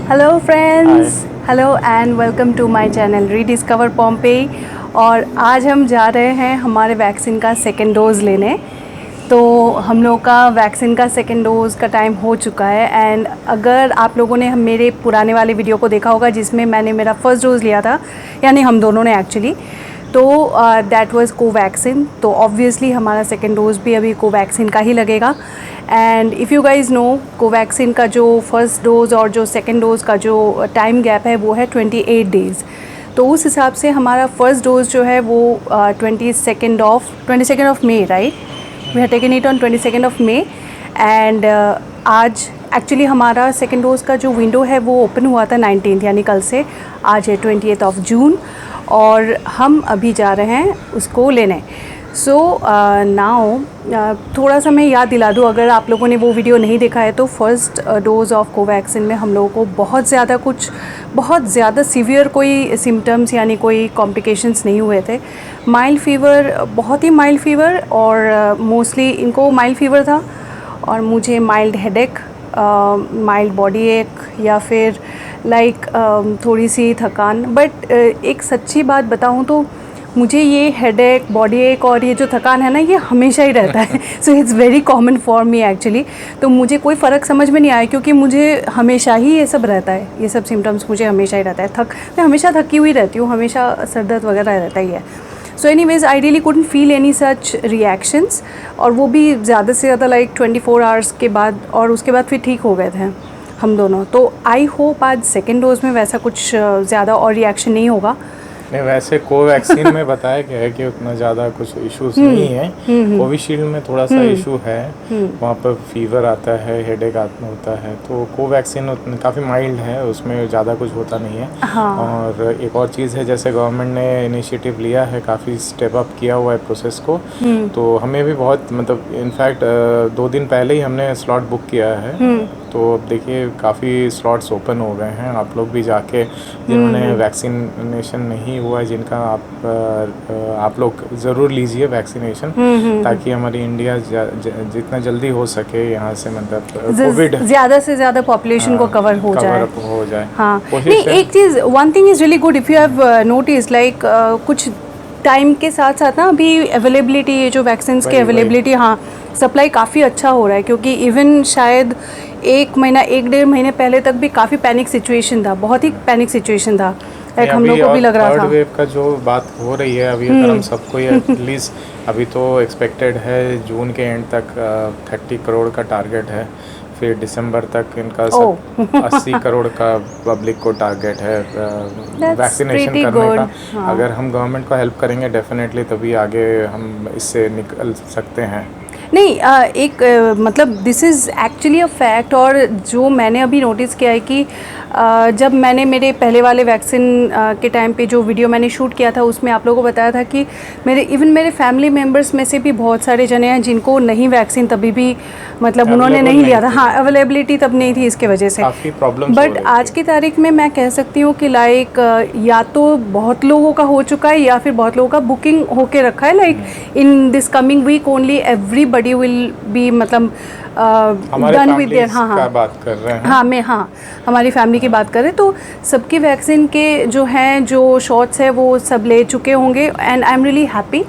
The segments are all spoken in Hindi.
Hello friends, hello and welcome to my channel rediscover Pompeii. और आज हम जा रहे हैं हमारे वैक्सीन का सेकेंड डोज़ लेने। तो हम लोग का वैक्सीन का सेकेंड डोज़ का टाइम हो चुका है। एंड अगर आप लोगों ने मेरे पुराने वाले वीडियो को देखा होगा जिसमें मैंने मेरा फर्स्ट डोज़ लिया था, यानी हम दोनों ने एक्चुअली, तो दैट वाज कोवैक्सीन। तो ऑब्वियसली हमारा सेकेंड डोज़ भी अभी कोवैक्सीन का ही लगेगा। And if you guys know, Covaxin का जो फर्स्ट डोज़ और जो सेकेंड डोज़ का जो टाइम गैप है वो है 28 डेज़। तो उस हिसाब से हमारा फर्स्ट डोज़ जो है वो 22nd of May, right? We have taken it on 22nd of May. And आज एक्चुअली हमारा सेकेंड डोज़ का जो विंडो है वो ओपन हुआ था 19th, यानी कल से। आज है 20th ऑफ जून और हम अभी जा रहे हैं उसको लेने। सो नाउ थोड़ा सा मैं याद दिला दूँ, अगर आप लोगों ने वो वीडियो नहीं देखा है तो फर्स्ट डोज़ ऑफ कोवैक्सीन में हम लोगों को बहुत ज़्यादा सीवियर कोई सिम्टम्स यानी कोई कॉम्प्लिकेशंस नहीं हुए थे। माइल्ड फीवर, बहुत ही माइल्ड फीवर, और मोस्टली इनको माइल्ड फीवर था और मुझे माइल्ड हेडेक, माइल्ड बॉडी एक, या फिर थोड़ी सी थकान। बट एक सच्ची बात बताऊँ तो मुझे ये हेडेक, बॉडी एक और ये जो थकान है ना, ये हमेशा ही रहता है। So it's very common for me actually. तो मुझे कोई फ़र्क समझ में नहीं आया क्योंकि मुझे हमेशा ही ये सब रहता है, ये सब सिम्टम्स मुझे हमेशा ही रहता है। मैं हमेशा थकी हुई रहती हूँ, हमेशा सर दर्द वगैरह रहता ही है। So anyways I really couldn't feel any such reactions, और वो भी ज़्यादा से ज़्यादा 24 आवर्स के बाद, और उसके बाद फिर ठीक हो गए थे हम दोनों। तो आई होप आज सेकेंड डोज़ में वैसा कुछ ज़्यादा और रिएक्शन नहीं होगा। नहीं, वैसे कोवैक्सीन में बताया गया है कि उतना ज़्यादा कुछ इश्यूज नहीं है। कोविशील्ड में थोड़ा सा इशू है, वहाँ पर फीवर आता है, हेडेक आता होता है। तो कोवैक्सीन काफ़ी माइल्ड है, उसमें ज़्यादा कुछ होता नहीं है। हाँ। और एक और चीज़ है, जैसे गवर्नमेंट ने इनिशिएटिव लिया है, काफ़ी स्टेप अप किया हुआ है प्रोसेस को। तो हमें भी बहुत, मतलब इनफैक्ट 2 दिन पहले ही हमने स्लॉट बुक किया है। तो अब देखिए काफ़ी स्लॉट्स ओपन हो गए हैं। आप लोग भी जाके, जिन्होंने वैक्सीनेशन नहीं हुआ है जिनका, आप लोग ज़रूर लीजिए वैक्सीनेशन, ताकि हमारी इंडिया जितना जल्दी हो सके यहाँ से, मतलब कोविड ज़्यादा से ज़्यादा पॉपुलेशन को कवर हो जाए। हाँ, नहीं, एक चीज़, one thing is really good if you have notice, कुछ टाइम के साथ साथ ना अभी अवेलेबिलिटी, ये जो वैक्सीन की अवेलेबिलिटी, हाँ, सप्लाई काफ़ी अच्छा हो रहा है। क्योंकि इवन शायद 1 महीने पहले तक भी काफ़ी पैनिक सिचुएशन था, बहुत ही पैनिक सिचुएशन था। हम लोग को भी लग रहा था थर्ड वेव का जो बात हो रही है अभी, अगर हम सबको एटलीस्ट अभी तो एक्सपेक्टेड है जून के एंड तक 30 करोड़ का टारगेट है। फिर दिसंबर तक इनका 80 करोड़ का पब्लिक को टारगेट है वैक्सीनेशन करने का। हाँ। अगर हम गवर्नमेंट को हेल्प करेंगे डेफिनेटली, तभी आगे हम इससे निकल सकते हैं। नहीं, मतलब this is actually a fact. और जो मैंने अभी नोटिस किया है कि जब मैंने मेरे पहले वाले वैक्सीन के टाइम पे जो वीडियो मैंने शूट किया था, उसमें आप लोगों को बताया था कि मेरे फैमिली मेम्बर्स में से भी बहुत सारे जने हैं जिनको नहीं वैक्सीन तभी भी, मतलब उन्होंने नहीं लिया था। हाँ, अवेलेबिलिटी तब नहीं थी, इसके वजह से काफ़ी प्रॉब्लम्स। बट आज की तारीख में मैं कह सकती हूँ कि या तो बहुत लोगों का हो चुका है या फिर बहुत लोगों का बुकिंग होके रखा है। In this coming week only everybody will be, मतलब डन विद देयर। हाँ, बात कर रहे हैं। हाँ, हमारी फैमिली की बात करें तो सबकी वैक्सीन के जो शॉट्स है वो सब ले चुके होंगे। And I am really happy.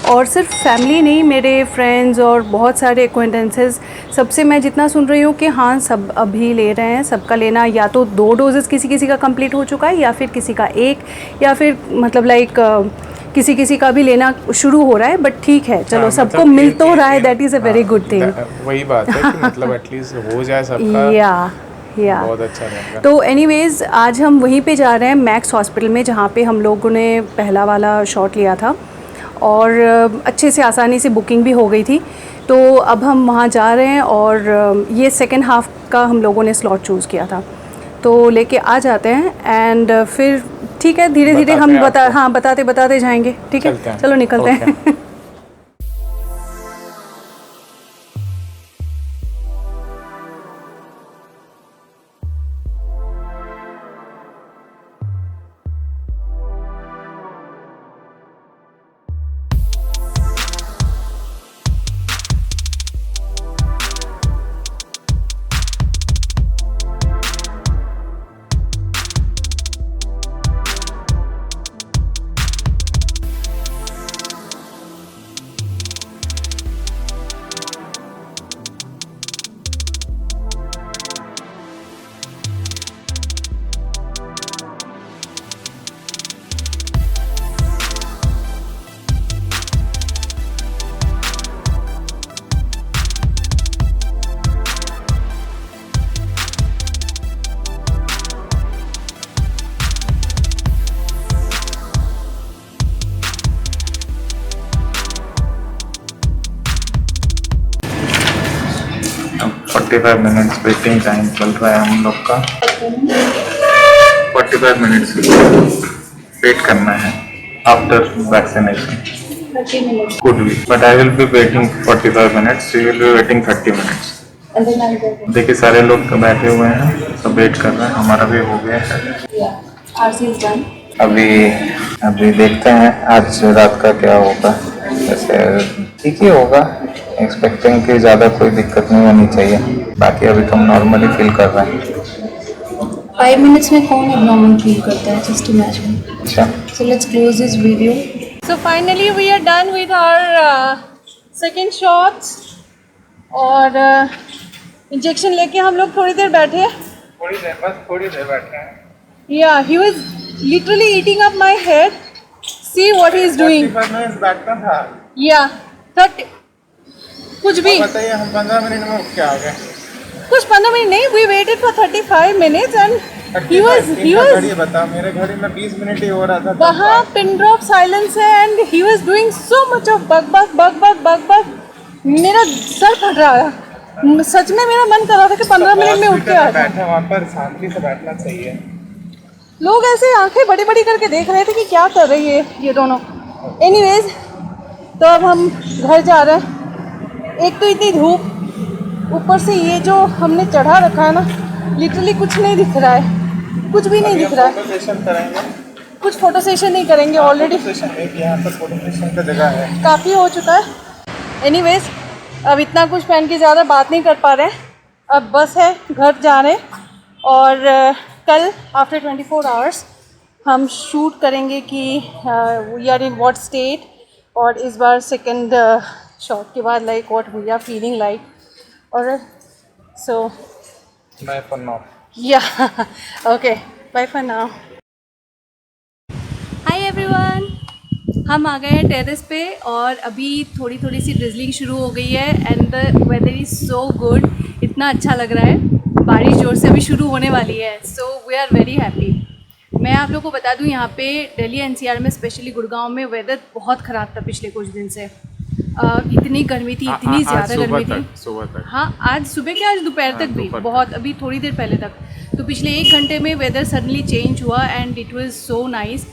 और सिर्फ फैमिली नहीं, मेरे फ्रेंड्स और बहुत सारे एक्वेंटेंसेस, सबसे मैं जितना सुन रही हूँ कि हाँ, सब अभी ले रहे हैं। सबका लेना या तो 2 डोजेस किसी का कंप्लीट हो चुका है, या फिर किसी का 1, या फिर मतलब किसी का भी लेना शुरू हो रहा है। बट ठीक है, चलो, सबको मतलब मिल तो रहा है, that is a very good thing. वही बात है कि मतलब एटलीस्ट हो जाए सबका, या बहुत अच्छा रहेगा। तो एनीवेज आज हम वहीं पे जा रहे हैं, मैक्स हॉस्पिटल में, जहाँ पे हम लोगों ने पहला वाला शॉट लिया था और अच्छे से आसानी से बुकिंग भी हो गई थी। तो अब हम वहाँ जा रहे हैं और ये सेकेंड हाफ का हम लोगों ने स्लॉट चूज़ किया था, तो लेके आ जाते हैं। एंड फिर ठीक है, धीरे धीरे हम बताते जाएंगे। ठीक है, चलो निकलते हैं। 45 मिनट्स वेटिंग टाइम चल रहा है हम लोग का। 45 मिनट्स वेट करना है after vaccination. 30 minutes. Could be, but I will be waiting 45 minutes. She will be waiting 30 minutes. And then I'll go. देखिए सारे लोग बैठे हुए हैं, सब वेट कर रहे हैं, हमारा भी हो गया है। Yeah. RC is done. अभी देखते हैं आज रात का क्या होगा। वैसे ठीक ही होगा, एक्सपेक्टिंग कि ज़्यादा कोई दिक्कत नहीं होनी चाहिए। बाकी अभी तो हम नॉर्मली फील कर रहे हैं। 5 minutes में कौन abnormal feel करता है? Just imagine. अच्छा, So let's close this video. So finally we are done with our second shots और इंजेक्शन लेके हम लोग थोड़ी देर बैठे। बस थोड़ी देर बैठे हैं। Yeah, he was literally eating up my head. See what he is doing. 45 minute बैठना था। Yeah, 30. कुछ भी। बताइए, हम 15 मिनट में उठ के आ गए। कुछ 15 मिनट नहीं, we waited for 35 minutes and he was बता, मेरे घड़ी में 20 मिनट ही हो रहा था। वहाँ pin drop silence है and he was doing so much of bug. मेरा सर फट रहा है। सच में मेरा मन कर रहा था कि 15 मिनट में उठ के आ जाऊं। बैठे वहाँ पर शांति से बैठना चाहिए। लोग ऐसे आंखें बड़ी बड़ी करके देख रहे थे कि क्या कर रही है ये दोनों। एनीवेज, तो अब हम घर जा रहे हैं। एक तो इतनी धूप, ऊपर से ये जो हमने चढ़ा रखा है ना, लिटरली कुछ नहीं दिख रहा है, कुछ भी नहीं दिख रहा है। फोटो सेशन करेंगे। कुछ फोटो सेशन नहीं करेंगे, ऑलरेडी यहाँ पर फोटो सेशन का जगह है, काफ़ी हो चुका है। एनीवेज, अब इतना कुछ पहन के ज़्यादा बात नहीं कर पा रहे हैं। अब बस है, घर जा रहे हैं और कल आफ्टर 24 आवर्स हम शूट करेंगे कि we are in what state, और इस बार सेकंड शॉट के बाद like what we are feeling like. और सो बाय फॉर नाउ। या okay, bye for now. Hi everyone, हम आ गए हैं टेरेस पे और अभी थोड़ी सी ड्रिजलिंग शुरू हो गई है and the weather is so good. इतना अच्छा लग रहा है, बारिश जोर से अभी शुरू होने वाली है। So we are very happy. मैं आप लोगों को बता दूं, यहाँ पे दिल्ली एनसीआर में स्पेशली गुड़गांव में वेदर बहुत ख़राब था पिछले कुछ दिन से। इतनी गर्मी थी, इतनी ज़्यादा गर्मी थी। सुबह तक। हाँ, आज सुबह के, आज दोपहर तक भी बहुत, अभी थोड़ी देर पहले तक। तो पिछले 1 घंटे में वेदर सडनली चेंज हुआ and it was so nice.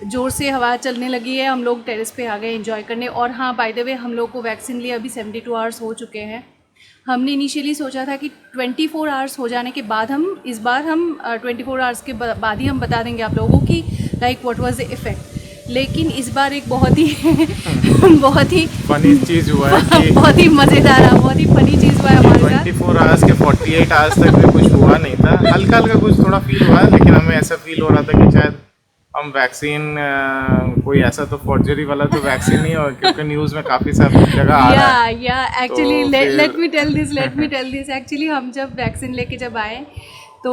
ज़ोर से हवा चलने लगी है, हम लोग टेरेस पे आ गए एंजॉय करने। और हाँ, बाय द वे, हम लोग को वैक्सीन लिए अभी 72 आवर्स हो चुके हैं। हमने इनिशियली सोचा था कि 24 आवर्स हो जाने के बाद हम 24 आवर्स के बाद ही हम बता देंगे आप लोगों को कि like what was the effect. लेकिन इस बार एक बहुत ही फनी चीज़ हुआ है कि बहुत ही मज़ेदार, बहुत ही फनी चीज़ हुआ है हमारे साथ। 24 आवर्स के 48 आवर्स तक भी कुछ हुआ नहीं था। हल्का कुछ थोड़ा फील हुआ, लेकिन हमें ऐसा फील हो रहा था कि शायद हम वैक्सीन कोई ऐसा तो फॉर्जरी वाला तो वैक्सीन नहीं हो, क्योंकि न्यूज़ में काफ़ी सारी जगह आ रहा है। या actually let me tell this actually हम जब वैक्सीन लेके जब आए तो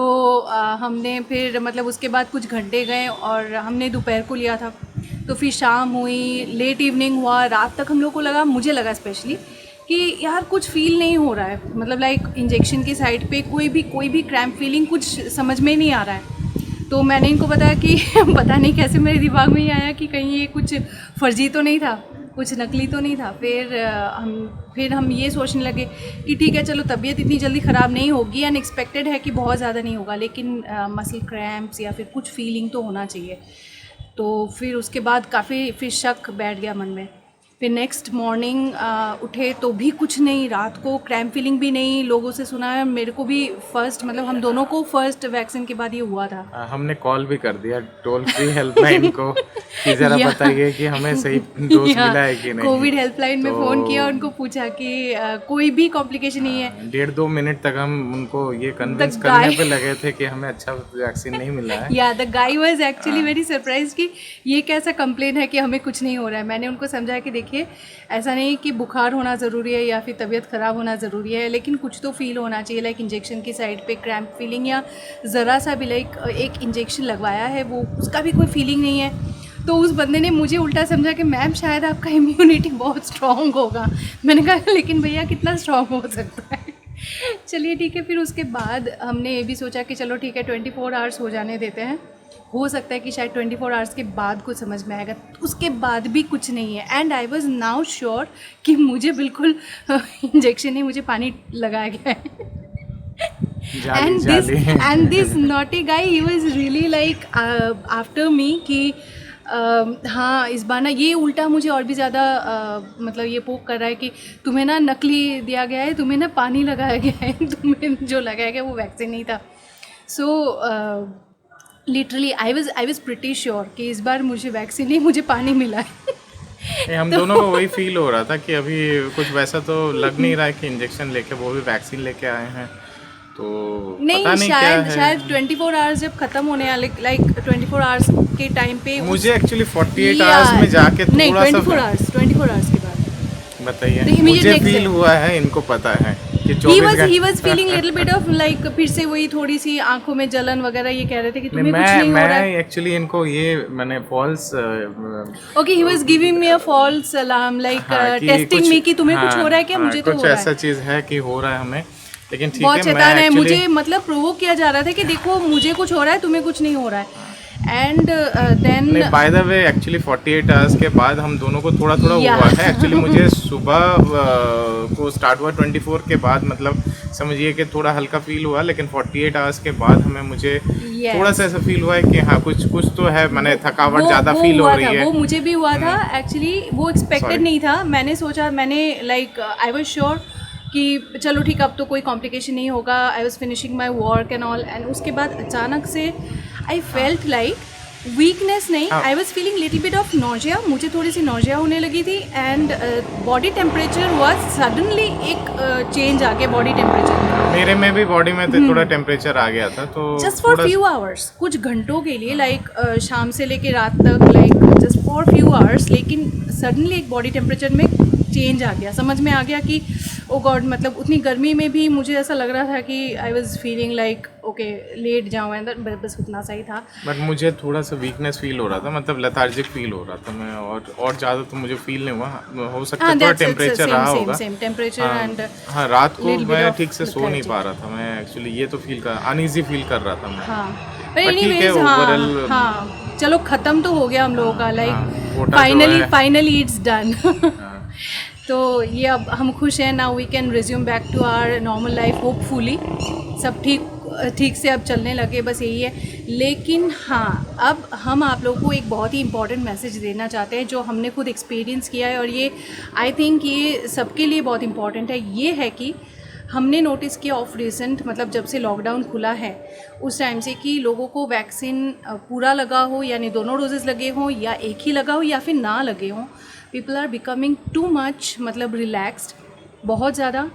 हमने फिर मतलब उसके बाद कुछ घंटे गए और हमने दोपहर को लिया था, तो फिर शाम हुई, लेट इवनिंग हुआ, रात तक हम लोग को मुझे लगा स्पेशली कि यार कुछ फील नहीं हो रहा है, मतलब लाइक इंजेक्शन की साइड पे कोई भी क्रैम्प फीलिंग कुछ समझ में नहीं आ रहा है। तो मैंने इनको बताया कि पता नहीं कैसे मेरे दिमाग में ये आया कि कहीं ये कुछ फर्जी तो नहीं था, कुछ नकली तो नहीं था। फिर हम ये सोचने लगे कि ठीक है, चलो तबीयत इतनी जल्दी ख़राब नहीं होगी, अनएक्सपेक्टेड है कि बहुत ज़्यादा नहीं होगा, लेकिन मसल क्रैम्प्स या फिर कुछ फीलिंग तो होना चाहिए। तो फिर उसके बाद काफ़ी फिर शक बैठ गया मन में। फिर नेक्स्ट मॉर्निंग उठे तो भी कुछ नहीं, रात को क्रैम्प फीलिंग भी नहीं। लोगों से सुना है, मेरे को भी फर्स्ट, मतलब हम दोनों को फर्स्ट वैक्सीन के बाद ये हुआ था। हमने कॉल भी कर दिया टोल फ्री हेल्पलाइन को कि जरा बताइए कि हमें सही डोज मिला है कि नहीं। कोविड हेल्पलाइन में फ़ोन किया, उनको पूछा कि कोई भी कॉम्प्लिकेशन नहीं है। 1.5-2 मिनट तक हम उनको ये कन्विंस करने पे लगे थे कि हमें अच्छा वैक्सीन नहीं मिला है। या the guy was actually very surprise कि ये कैसा कंप्लेन है कि हमें कुछ नहीं हो रहा है। मैंने उनको समझाया कि देखिए, ऐसा नहीं कि बुखार होना ज़रूरी है या फिर तबीयत ख़राब होना ज़रूरी है, लेकिन कुछ तो फील होना चाहिए, लाइक इंजेक्शन की साइड पे क्रैम्प फीलिंग या ज़रा सा भी, लाइक एक इंजेक्शन लगवाया है वो, उसका भी कोई फीलिंग नहीं है। तो उस बंदे ने मुझे उल्टा समझा कि मैम शायद आपका इम्यूनिटी बहुत स्ट्रॉन्ग होगा। मैंने कहा लेकिन भैया कितना स्ट्रॉन्ग हो सकता है। चलिए ठीक है, फिर उसके बाद हमने ये भी सोचा कि चलो ठीक है 24 आवर्स हो जाने देते हैं हो सकता है कि शायद 24 आवर्स के बाद कुछ समझ में आएगा, उसके बाद भी कुछ नहीं है। And I was now sure कि मुझे बिल्कुल इंजेक्शन नहीं, मुझे पानी लगाया गया है। and this naughty guy, he was really like after me कि हाँ इस बार ना ये उल्टा मुझे और भी ज़्यादा मतलब ये पोक कर रहा है कि तुम्हें ना नकली दिया गया है, तुम्हें ना पानी लगाया गया है, तुम्हें जो लगाया गया वो वैक्सीन नहीं था। So literally I was pretty sure कि इस बार मुझे वैक्सीन नहीं, मुझे पानी मिला है। हम दोनों को वही फील हो रहा था कि अभी कुछ वैसा तो लग नहीं रहा है कि इंजेक्शन लेके वो भी वैक्सीन लेके आए हैं, तो नहीं, पता नहीं शायद 24 आवर्स जब खत्म होने वाले, लाइक 24 आवर्स के टाइम पे मुझे एक्चुअली 48 आवर्स में जाके नहीं, थोड़ा सा 24 आवर्स के बाद बताइए, मुझे फील हुआ है, इनको पता है कि he was feeling little bit of like फिर से वही थोड़ी सी आंखों में जलन वगैरह, ये कह रहे थे कि तुम्हें कुछ नहीं हो रहा है। एक्चुअली इनको ये मैंने false he was giving me a false alarm like testing me कि तुम्हें कुछ हो रहा है क्या, मुझे तो हो रहा है, कुछ ऐसा चीज है कि हो रहा है हमें, लेकिन ठीक बहुत है। शैतान है, मुझे मतलब प्रोवोक किया जा रहा था कि देखो मुझे कुछ हो रहा है, तुम्हें कुछ नहीं हो रहा है। And then by the way actually 48 hours के बाद हम दोनों को थोड़ा थोड़ा हुआ है। एक्चुअली मुझे सुबह को स्टार्ट हुआ 24 के बाद, मतलब समझिए कि थोड़ा हल्का फील हुआ, लेकिन 48 आवर्स के बाद हमें मुझे थोड़ा सा ऐसा फील हुआ है कि हाँ कुछ तो है, मैंने थकावट ज़्यादा फील हो रही है। वो मुझे भी हुआ था एक्चुअली, वो एक्सपेक्टेड नहीं था। मैंने सोचा, मैंने लाइक आई वाज श्योर कि चलो ठीक, अब तो कोई कॉम्प्लिकेशन नहीं होगा। I was finishing my work and all, and उसके बाद अचानक से आई फेल्ट लाइक वीकनेस नहीं, I was feeling little bit of nausea, मुझे थोड़ी सी नोजिया होने लगी थी। And body temperature was suddenly एक चेंज आ गया बॉडी टेम्परेचर, मेरे में भी बॉडी में थोड़ा टेम्परेचर आ गया था। तो जस्ट फॉर फ्यू आवर्स, कुछ घंटों के लिए, लाइक शाम से लेके रात तक, like just for few hours, लेकिन सडनली एक बॉडी टेम्परेचर में चेंज आ गया। समझ में आ गया कि ओ गॉड, मतलब उतनी गर्मी में भी मुझे ऐसा लग रहा था कि I was feeling like okay let जाऊँ अंदर, बस उतना सही था। बट मुझे थोड़ा सा वीकनेस फील हो रहा था, मतलब लेथार्जिक फील हो रहा था मैं, और ज़्यादा तो मुझे फील नहीं हुआ। हो सकता है थोड़ा टेम्परेचर रहा होगा, सेम टेम्परेचर। एंड हाँ, रात को मैं ठीक से सो नहीं पा रहा था मैं, एक्चुअली ये तो फील कर अनईजी फील कर रहा था मैं। हाँ, पर एनीवेज हाँ, चलो ख़त्म तो हो गया हम लोगों का, लाइक फाइनली इट्स डन। तो ये अब हम खुश हैं, now we can resume back to our normal life hopefully. सब ठीक से अब चलने लगे, बस यही है। लेकिन हाँ, अब हम आप लोगों को एक बहुत ही इंपॉर्टेंट मैसेज देना चाहते हैं जो हमने खुद एक्सपीरियंस किया है, और ये आई थिंक ये सबके लिए बहुत इंपॉर्टेंट है। ये है कि हमने नोटिस किया ऑफ रिसेंट, मतलब जब से लॉकडाउन खुला है उस टाइम से, कि लोगों को वैक्सीन पूरा लगा हो, यानी दोनों डोजेज़ लगे हों, या एक ही लगा हो, या फिर ना लगे हों, people are becoming too much, मतलब रिलैक्स्ड, बहुत ज़्यादा।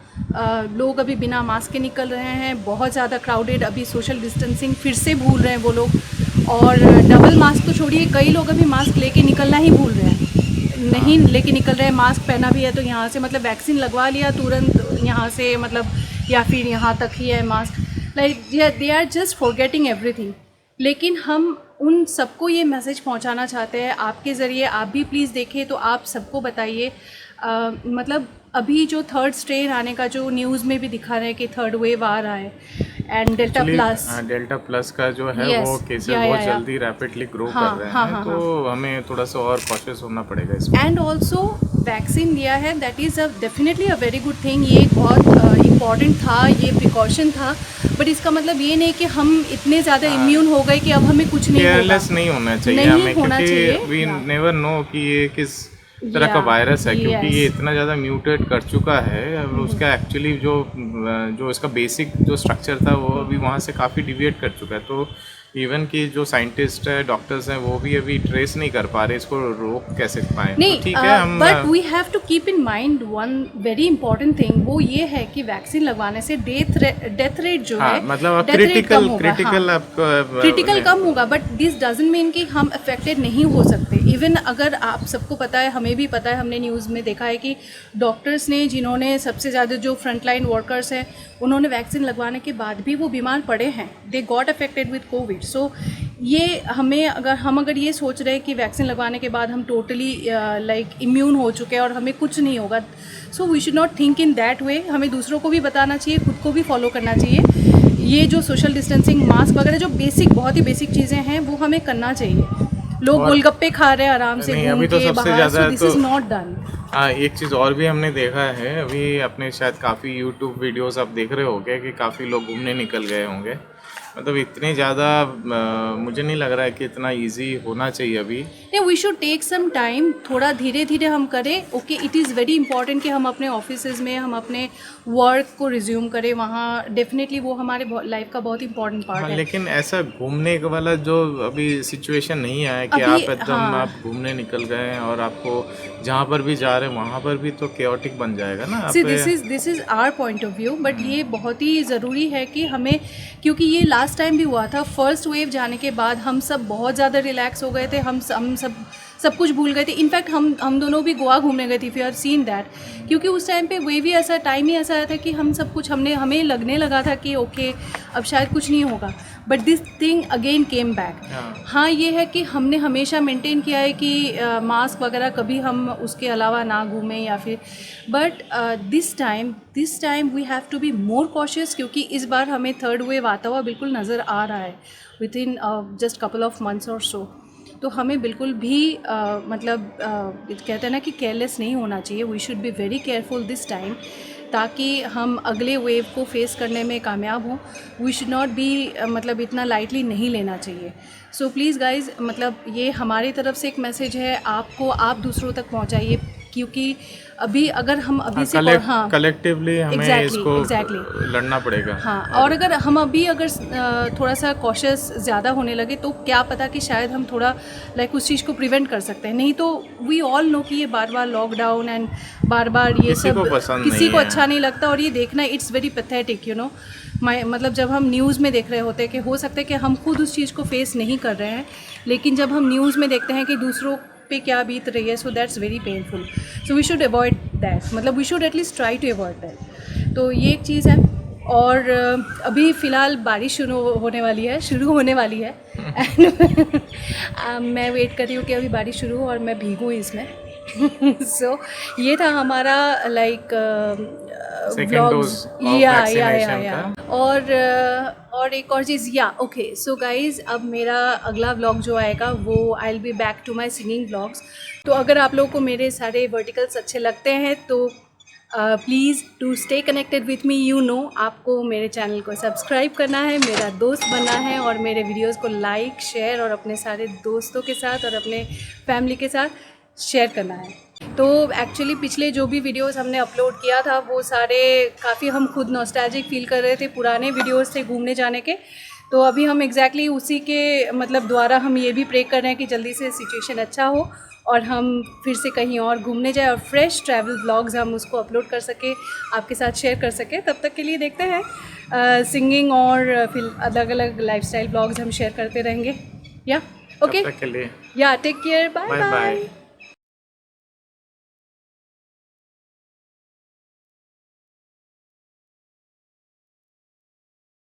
लोग अभी बिना मास्क के निकल रहे हैं, बहुत ज़्यादा क्राउडेड, अभी सोशल डिस्टेंसिंग फिर से भूल रहे हैं वो लोग, और डबल मास्क तो छोड़िए, कई लोग अभी मास्क लेके निकलना ही भूल रहे हैं, नहीं लेके निकल रहे हैं। मास्क पहना भी है तो यहाँ से, मतलब वैक्सीन लगवा लिया तुरंत यहाँ से, मतलब या फिर यहाँ तक ही है mask, like they are just forgetting everything. लेकिन हम उन सबको ये मैसेज पहुंचाना चाहते हैं आपके ज़रिए, आप भी प्लीज़ देखें तो आप सबको बताइए। मतलब अभी जो थर्ड स्ट्रेन आने का जो न्यूज़ में भी दिखा रहे हैं कि थर्ड वेव आ रहा है, एंड डेल्टा प्लस का जो है वो केसेस बहुत जल्दी रैपिडली ग्रो कर रहे हैं, तो हमें थोड़ा सा और कॉशियस होना पड़ेगा इसमें। एंड ऑल्सो वैक्सीन दिया है, that is definitely a very good thing. ये बहुत इम्पॉर्टेंट था, ये प्रिकॉशन था, बट इसका मतलब ये नहीं कि हम इतने ज़्यादा इम्यून हो गए कि अब हमें कुछ नहीं होगा। केयरलेस नहीं होना चाहिए हमें, क्योंकि वी नेवर नो कि ये किस तरह का वायरस है, क्योंकि ये इतना ज़्यादा म्यूटेट कर चुका है। उसका एक्चुअली जो इसका बेसिक जो स्ट्रक्चर था वो अभी वहाँ से काफ़ी डिविएट कर चुका है। तो इवन कि जो साइंटिस्ट है, डॉक्टर्स हैं, वो भी अभी ट्रेस नहीं कर पा रहे इसको, रोक कैसे पाएं। नहीं, तो ठीक है, हम but we have to keep in mind one very important thing, वो ये है कि वैक्सीन लगवाने से डेथ रेट जो है, मतलब क्रिटिकल कम होगा, बट दिस डजंट मीन कि हम अफेक्टेड नहीं हो सकते। इवन अगर आप सबको पता है, हमें भी पता है, हमने न्यूज़ में देखा है कि डॉक्टर्स ने, जिन्होंने सबसे ज़्यादा जो फ्रंटलाइन वर्कर्स हैं, उन्होंने वैक्सीन लगवाने के बाद भी वो बीमार पड़े हैं, they got affected with Covid. So ये हमें अगर ये सोच रहे हैं कि वैक्सीन लगवाने के बाद हम टोटली लाइक इम्यून हो चुके हैं और हमें कुछ नहीं होगा, so we should not think in that way. हमें दूसरों को भी बताना चाहिए, खुद को भी फॉलो करना चाहिए। ये जो सोशल डिस्टेंसिंग, मास्क वगैरह, जो बेसिक, बहुत ही बेसिक चीज़ें हैं वो हमें करना चाहिए। लोग गोलगप्पे खा रहे हैं आराम से घूम के बाहर, so this is not done. हाँ, एक चीज़ और भी हमने देखा है, अभी अपने शायद काफ़ी यूट्यूब वीडियोस आप देख रहे होंगे कि काफ़ी लोग घूमने निकल गए होंगे। मतलब इतने ज़्यादा मुझे नहीं लग रहा है कि इतना इजी होना चाहिए अभी। नहीं, we should take some time, थोड़ा धीरे धीरे हम करें। Okay, it is very important कि हम अपने ऑफिसेज में हम अपने वर्क को रिज्यूम करें, वहाँ डेफिनेटली वो हमारे लाइफ का बहुत इंपॉर्टेंट पार्ट है। लेकिन ऐसा घूमने वाला जो अभी सिचुएशन नहीं आया कि आप एकदम आप घूमने निकल गए हैं और आपको जहाँ पर भी जा रहे हैं वहाँ पर भी तो केओटिक बन जाएगा ना। See this is our point of view, but ये बहुत ही ज़रूरी है कि हमें, क्योंकि ये लास्ट टाइम भी हुआ था, फर्स्ट वेव जाने के बाद हम सब बहुत ज़्यादा रिलैक्स हो गए थे, हम सब कुछ भूल गए थे। इनफैक्ट हम दोनों भी गोवा घूमने गए थे, if you have seen that, क्योंकि उस टाइम पे वे भी ऐसा टाइम ही ऐसा आया था कि हम सब कुछ हमें लगने लगा था कि ओके अब शायद कुछ नहीं होगा, but this thing again came back. हाँ, ये है कि हमने हमेशा मेंटेन किया है कि मास्क वगैरह कभी हम उसके अलावा ना घूमें या फिर, but this time we have to be more cautious, क्योंकि इस बार हमें थर्ड वेव आता हुआ बिल्कुल नज़र आ रहा है with in just couple of months और सो। तो हमें बिल्कुल भी मतलब कहते हैं ना कि केयरलेस नहीं होना चाहिए। We should be very careful this time, ताकि हम अगले वेव को फेस करने में कामयाब हों। वी शुड नॉट बी मतलब इतना लाइटली नहीं लेना चाहिए। सो प्लीज़ गाइज़, मतलब ये हमारी तरफ से एक मैसेज है आपको, आप दूसरों तक पहुंचाइए, क्योंकि अभी अगर हम अभी से कलेक्टिवली हमें इसको लड़ना पड़ेगा। हाँ, और अगर हम अभी थोड़ा सा कॉशियस ज़्यादा होने लगे तो क्या पता कि शायद हम थोड़ा उस चीज़ को प्रिवेंट कर सकते हैं। नहीं तो वी ऑल नो कि ये बार बार लॉकडाउन एंड बार बार ये सब किसी को अच्छा नहीं लगता, और ये देखना it's very pathetic, you know. मतलब जब हम न्यूज़ में देख रहे होते हैं कि हो सकता है कि हम खुद उस चीज़ को फेस नहीं कर रहे हैं, लेकिन जब हम न्यूज़ में देखते हैं कि दूसरों पे क्या बीत रही है, so that's very painful. So we should avoid that, मतलब we should at least try to avoid that. तो ये एक चीज़ है। और अभी फ़िलहाल बारिश शुरू होने वाली है एंड मैं वेट कर रही हूँ कि अभी बारिश शुरू हो और मैं भीगूँ इसमें। सो ये था हमारा व्लॉग्स, या और एक और चीज़, ओके। सो गाइज़, अब मेरा अगला व्लॉग जो आएगा वो I will be back to my singing vlogs. तो अगर आप लोगों को मेरे सारे वर्टिकल्स अच्छे लगते हैं तो please to stay connected with me. You know, आपको मेरे चैनल को सब्सक्राइब करना है, मेरा दोस्त बनना है, और मेरे वीडियोस को लाइक, शेयर और अपने सारे दोस्तों के साथ और अपने फैमिली के साथ शेयर करना है। तो एक्चुअली पिछले जो भी वीडियोस हमने अपलोड किया था वो सारे काफ़ी हम खुद नॉस्टैल्जिक फील कर रहे थे, पुराने वीडियोस थे घूमने जाने के। तो अभी हम एग्जैक्टली उसी के मतलब द्वारा हम ये भी प्रे कर रहे हैं कि जल्दी से सिचुएशन अच्छा हो और हम फिर से कहीं और घूमने जाए और फ्रेश ट्रैवल व्लॉग्स हम उसको अपलोड कर सके, आपके साथ शेयर कर सके। तब तक के लिए देखते हैं सिंगिंग और फिर अलग अलग लाइफस्टाइल व्लॉग्स हम शेयर करते रहेंगे। या ओके, तब तक के लिए या टेक केयर, बाय बाय।